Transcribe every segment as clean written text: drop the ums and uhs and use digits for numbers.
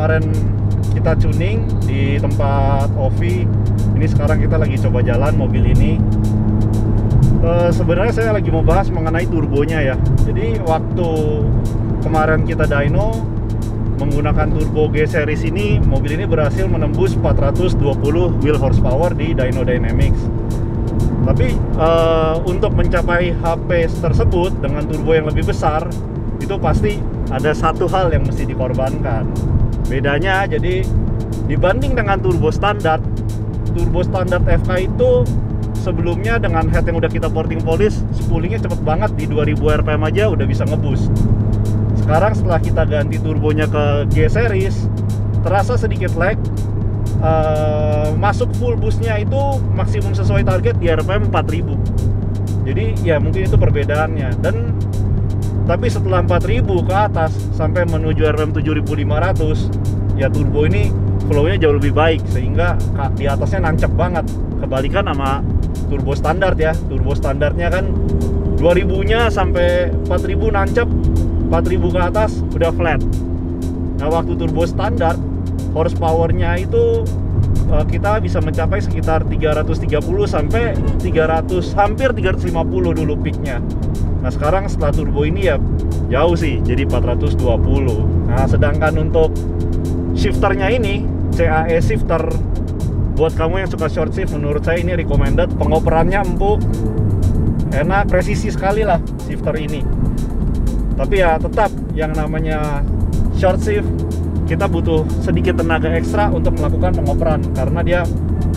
kemarin kita tuning di tempat Ovi, ini sekarang kita lagi coba jalan mobil ini. Sebenarnya saya lagi mau bahas mengenai turbonya ya. Jadi waktu kemarin kita dyno menggunakan turbo G series ini, mobil ini berhasil menembus 420 wheel horsepower di Dyno Dynamics. Tapi untuk mencapai HP tersebut dengan turbo yang lebih besar, itu pasti ada satu hal yang mesti dikorbankan. Bedanya, jadi dibanding dengan turbo standar FK itu sebelumnya dengan head yang udah kita porting polish, spoolingnya cepet banget, di 2000 rpm aja udah bisa ngeboost. Sekarang setelah kita ganti turbonya ke G series, terasa sedikit lag. Masuk full boostnya itu maksimum sesuai target di RPM 4000. Jadi ya mungkin itu perbedaannya. Tapi setelah 4000 ke atas sampai menuju RPM 7500, ya turbo ini flow-nya jauh lebih baik, sehingga di atasnya nancep banget. Kebalikan sama turbo standar ya. Turbo standarnya kan 2000-nya sampai 4000 nancep, 4000 ke atas udah flat. Nah, waktu turbo standar horsepower-nya itu kita bisa mencapai sekitar 330 sampai 300, hampir 350 dulu peaknya. Nah, sekarang setelah turbo ini ya jauh sih, jadi 420. Nah, sedangkan untuk shifternya ini, CAE shifter, buat kamu yang suka short shift, menurut saya ini recommended. Pengoperannya empuk, enak, presisi sekali lah shifter ini. Tapi ya tetap yang namanya short shift, kita butuh sedikit tenaga ekstra untuk melakukan pengoperan, karena dia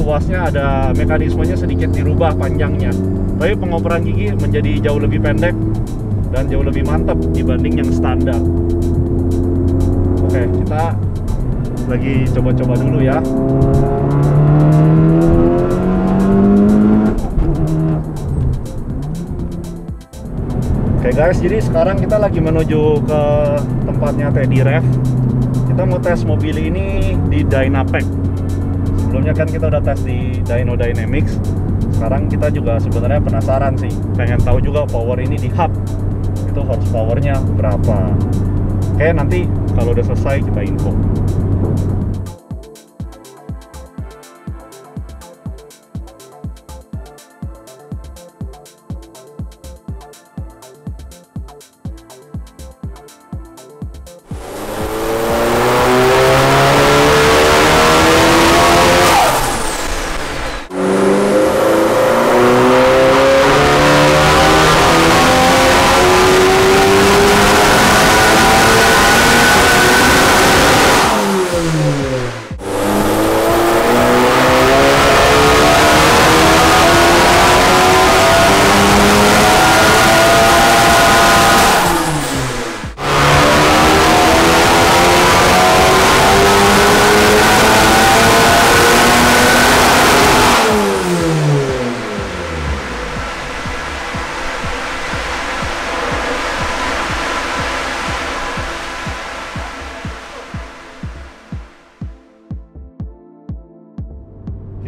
tuasnya ada mekanismenya sedikit dirubah panjangnya. Tapi pengoperan gigi menjadi jauh lebih pendek dan jauh lebih mantap dibanding yang standar. Oke, kita lagi coba-coba dulu ya. Oke guys, jadi sekarang kita lagi menuju ke tempatnya Teddy Rev. Kita mau tes mobil ini di Dynapack. Sebelumnya kan kita udah tes di Dyno Dynamics. Sekarang kita juga sebenarnya penasaran sih, pengen tahu juga power ini di hub itu horsepower-nya berapa. Oke, nanti kalau udah selesai kita info.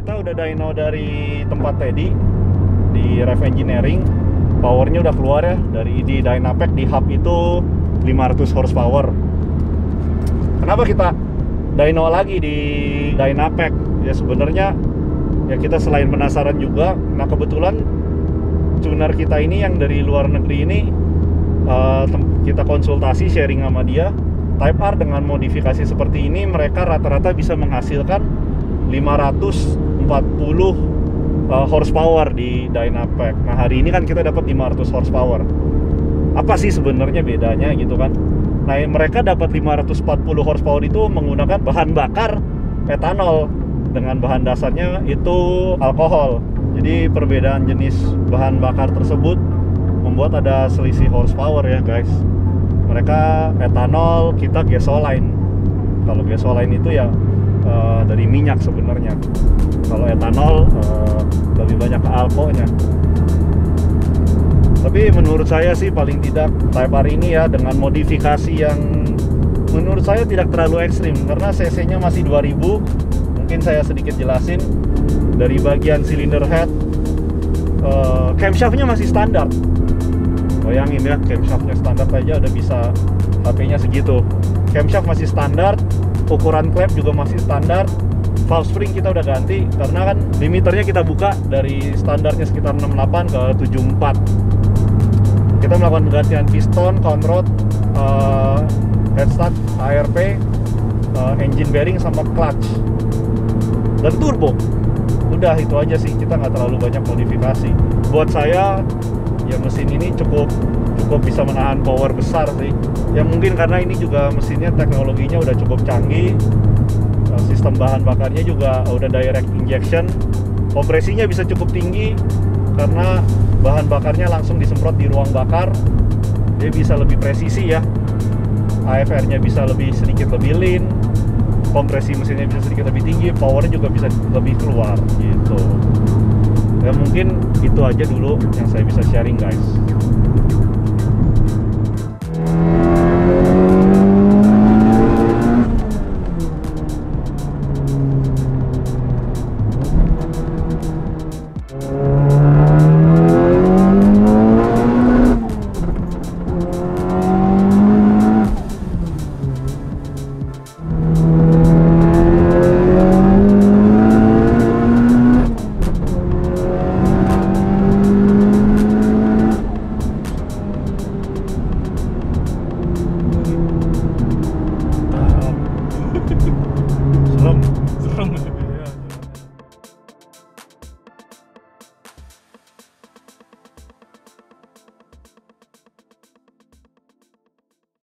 Kita udah dyno dari tempat Teddy di Rev Engineering. Powernya udah keluar ya, dari di Dynapack. Di hub itu 500 horsepower. Kenapa kita dyno lagi di Dynapack? Ya sebenarnya ya kita selain penasaran juga. Nah, kebetulan tuner kita ini yang dari luar negeri ini, kita konsultasi sharing sama dia. Type R dengan modifikasi seperti ini, mereka rata-rata bisa menghasilkan 540 horsepower di Dynapack. Nah, hari ini kan kita dapat 500 horsepower. Apa sih sebenarnya bedanya gitu kan? Nah, mereka dapat 540 horsepower itu menggunakan bahan bakar etanol dengan bahan dasarnya itu alkohol. Jadi perbedaan jenis bahan bakar tersebut membuat ada selisih horsepower ya guys. Mereka etanol, kita gasoline. Kalau gasoline itu ya dari minyak sebenarnya. Kalau etanol lebih banyak ke alkoholnya. Tapi menurut saya sih paling tidak Type R ini ya dengan modifikasi yang menurut saya tidak terlalu ekstrim, karena cc-nya masih 2000. Mungkin saya sedikit jelasin. Dari bagian cylinder head, camshaftnya masih standar. Bayangin ya, camshaftnya standar aja udah bisa HP-nya segitu. Camshaft masih standar, ukuran klep juga masih standar. Valve spring kita udah ganti karena kan limiternya kita buka dari standarnya sekitar 68 ke 74. Kita melakukan penggantian piston, conrod, headstock, ARP, engine bearing sama clutch dan turbo. Udah itu aja sih, kita nggak terlalu banyak modifikasi. Buat saya ya mesin ini cukup bisa menahan power besar sih. Ya mungkin karena ini juga mesinnya teknologinya udah cukup canggih. Sistem bahan bakarnya juga udah direct injection. Kompresinya bisa cukup tinggi karena bahan bakarnya langsung disemprot di ruang bakar. Dia bisa lebih presisi ya. AFR-nya bisa sedikit lebih lean. Kompresi mesinnya bisa sedikit lebih tinggi, powernya juga bisa lebih keluar gitu. Ya mungkin itu aja dulu yang saya bisa sharing guys.